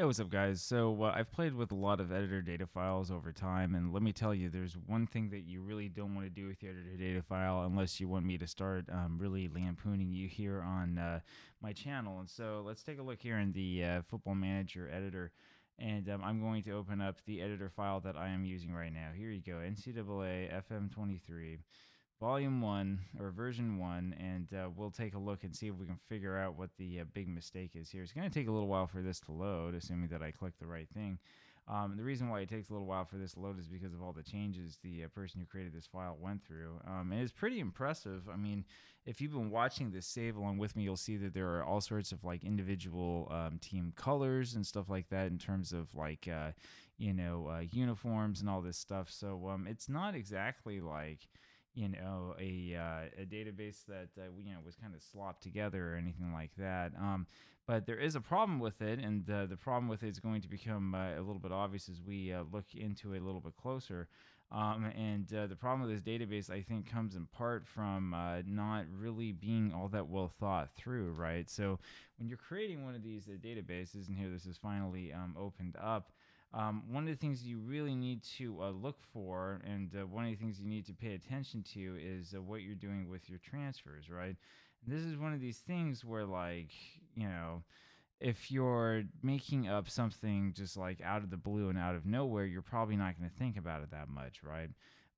Hey, what's up, guys? So, I've played with a lot of editor data files over time, and let me tell you, there's one thing that you really don't want to do with your editor data file unless you want me to start really lampooning you here on my channel. And so, let's take a look here in the Football Manager editor, and I'm going to open up the editor file that I am using right now. Here you go, NCAA FM23. Volume 1 or version 1, and we'll take a look and see if we can figure out what the big mistake is here. It's going to take a little while for this to load, assuming that I click the right thing. The reason why it takes a little while for this to load is because of all the changes the person who created this file went through. And it's pretty impressive. I mean, if you've been watching this save along with me, you'll see that there are all sorts of like individual team colors and stuff like that in terms of like, uniforms and all this stuff. So it's not exactly like a database that was kind of slopped together or anything like that. But there is a problem with it, and the problem with it is going to become a little bit obvious as we look into it a little bit closer. And the problem with this database, I think, comes in part from not really being all that well thought through, right? So when you're creating one of these databases, and here this is finally opened up, one of the things you really need to look for, and one of the things you need to pay attention to, is what you're doing with your transfers, right? And this is one of these things where, like, if you're making up something just like out of the blue and out of nowhere, you're probably not going to think about it that much, right?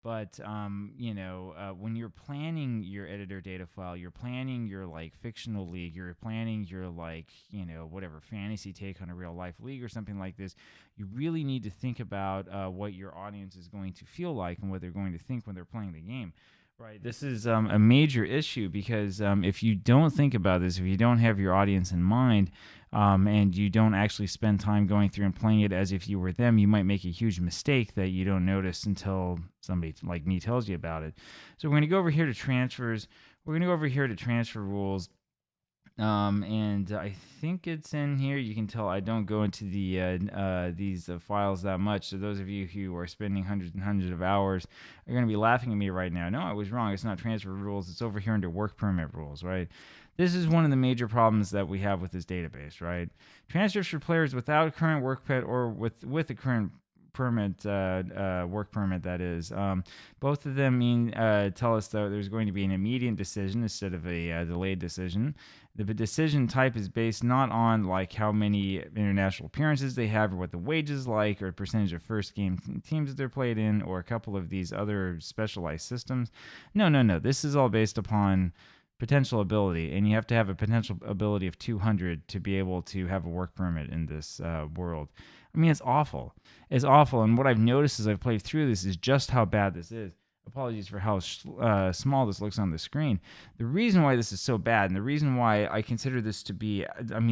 But when you're planning your editor data file, you're planning your like fictional league, you're planning your like whatever fantasy take on a real life league or something like this. You really need to think about what your audience is going to feel like and what they're going to think when they're playing the game. Right. This is a major issue because if you don't think about this, if you don't have your audience in mind, and you don't actually spend time going through and playing it as if you were them, you might make a huge mistake that you don't notice until somebody like me tells you about it. So we're going to go over here to transfers. We're going to go over here to transfer rules. And I think it's in here. You can tell I don't go into these files that much. So those of you who are spending hundreds and hundreds of hours are going to be laughing at me right now. No, I was wrong. It's not transfer rules. It's over here under work permit rules, right? This is one of the major problems that we have with this database, right? Transfers for players without a current work permit or with a current permit, work permit, that is. Both of them tell us that there's going to be an immediate decision instead of a delayed decision. The decision type is based not on like how many international appearances they have or what the wage is like or percentage of first game teams that they're played in or a couple of these other specialized systems. No. This is all based upon potential ability, and you have to have a potential ability of 200 to be able to have a work permit in this world. I mean, it's awful. It's awful, and what I've noticed as I've played through this is just how bad this is. Apologies for how small this looks on the screen. The reason why this is so bad, and the reason why I consider this to be,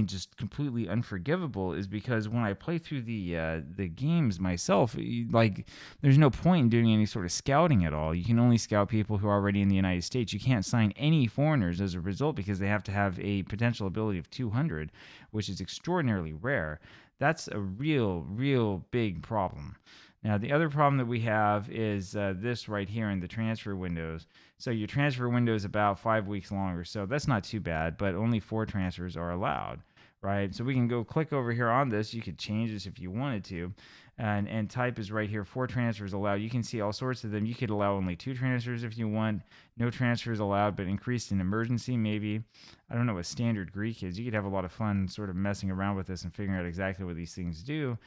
just completely unforgivable, is because when I play through the games myself, like, there's no point in doing any sort of scouting at all. You can only scout people who are already in the United States. You can't sign any foreigners as a result because they have to have a potential ability of 200, which is extraordinarily rare. That's a real big problem. Now, the other problem that we have is this right here in the transfer windows. So your transfer window is about 5 weeks longer, so that's not too bad, but only 4 transfers are allowed, right? So we can go click over here on this. You could change this if you wanted to, and type is right here, 4 transfers allowed. You can see all sorts of them. You could allow only 2 transfers if you want. No transfers allowed, but increased in emergency maybe. I don't know what standard Greek is. You could have a lot of fun sort of messing around with this and figuring out exactly what these things do.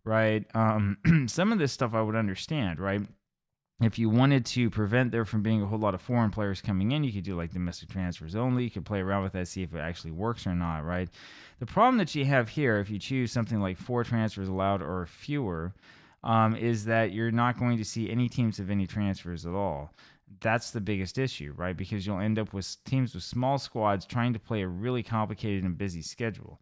Right. Some of this stuff I would understand, right? If you wanted to prevent there from being a whole lot of foreign players coming in, you could do like domestic transfers only. You could play around with that, see if it actually works or not, right? The problem that you have here, if you choose something like 4 transfers allowed or fewer, is that you're not going to see any teams of any transfers at all. That's the biggest issue, right? Because you'll end up with teams with small squads trying to play a really complicated and busy schedule.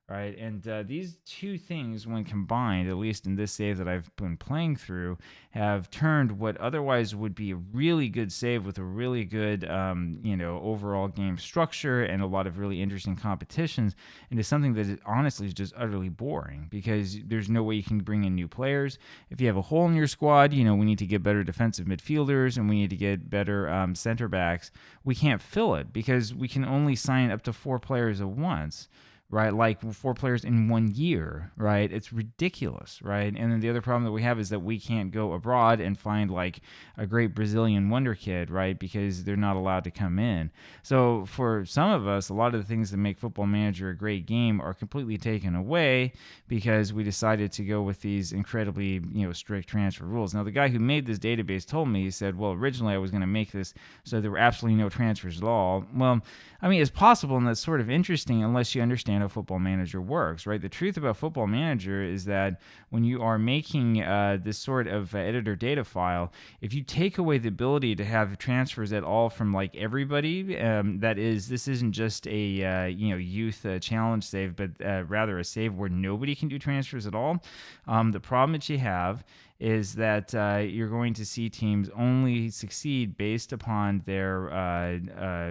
Right, and these two things, when combined, at least in this save that I've been playing through, have turned what otherwise would be a really good save with a really good, overall game structure and a lot of really interesting competitions into something that is honestly just utterly boring because there's no way you can bring in new players. If you have a hole in your squad, we need to get better defensive midfielders and we need to get better center backs. We can't fill it because we can only sign up to 4 players at once. right? Like 4 players in 1 year, right? It's ridiculous, right? And then the other problem that we have is that we can't go abroad and find like a great Brazilian wonder kid, right? Because they're not allowed to come in. So for some of us, a lot of the things that make Football Manager a great game are completely taken away because we decided to go with these incredibly, strict transfer rules. Now, the guy who made this database told me, he said, well, originally I was going to make this so there were absolutely no transfers at all. Well, I mean, it's possible, and that's sort of interesting unless you understand how Football Manager works, right? The truth about Football Manager is that when you are making this sort of editor data file, if you take away the ability to have transfers at all from like everybody, that is, this isn't just a youth challenge save, but rather a save where nobody can do transfers at all. The problem that you have is that you're going to see teams only succeed based upon their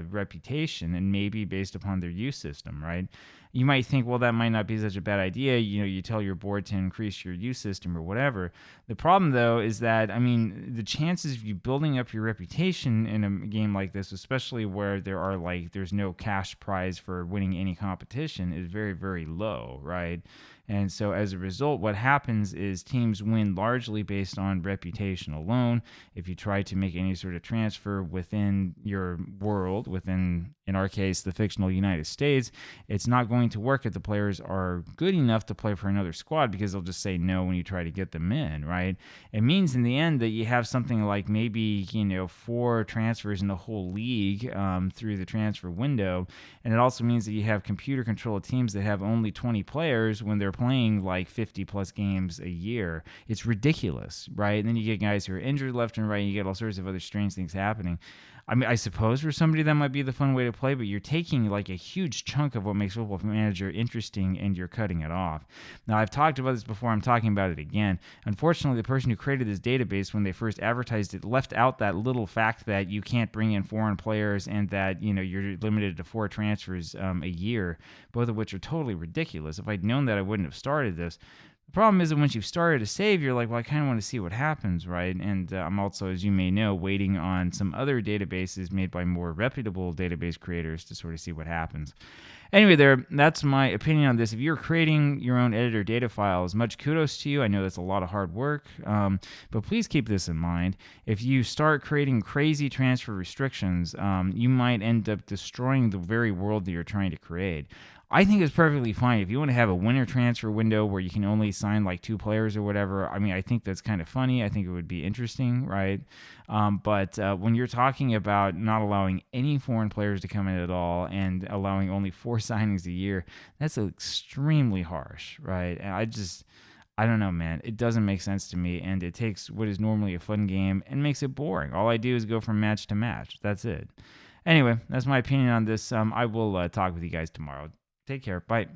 reputation and maybe based upon their youth system, right? You might think, well, that might not be such a bad idea. You tell your board to increase your youth system or whatever. The problem, though, is that, I mean, the chances of you building up your reputation in a game like this, especially where there's no cash prize for winning any competition, is very, very low, right? And so as a result, what happens is teams win largely based on reputation alone. If you try to make any sort of transfer within your world, within, in our case, the fictional United States, it's not going to work if the players are good enough to play for another squad because they'll just say no when you try to get them in, right? It means in the end that you have something like maybe, 4 transfers in the whole league through the transfer window. And it also means that you have computer controlled teams that have only 20 players when they're playing like 50 plus games a year. It's ridiculous, right? And then you get guys who are injured left and right, and you get all sorts of other strange things happening. I mean, I suppose for somebody that might be the fun way to play, but you're taking like a huge chunk of what makes Football Manager interesting and you're cutting it off. Now, I've talked about this before. I'm talking about it again. Unfortunately, the person who created this database, when they first advertised it, left out that little fact that you can't bring in foreign players and that, you're limited to 4 transfers a year, both of which are totally ridiculous. If I'd known that, I wouldn't have started this. The problem is that once you've started a save, you're like, well, I kind of want to see what happens, right? And I'm also, as you may know, waiting on some other databases made by more reputable database creators to sort of see what happens. Anyway, that's my opinion on this. If you're creating your own editor data files, much kudos to you. I know that's a lot of hard work, but please keep this in mind. If you start creating crazy transfer restrictions, you might end up destroying the very world that you're trying to create. I think it's perfectly fine if you want to have a winter transfer window where you can only sign like 2 players or whatever. I mean, I think that's kind of funny. I think it would be interesting, right? But when you're talking about not allowing any foreign players to come in at all and allowing only 4 signings a year, that's extremely harsh, right? And I don't know, man. It doesn't make sense to me, and it takes what is normally a fun game and makes it boring. All I do is go from match to match. That's it. Anyway, that's my opinion on this. I will talk with you guys tomorrow. Take care. Bye.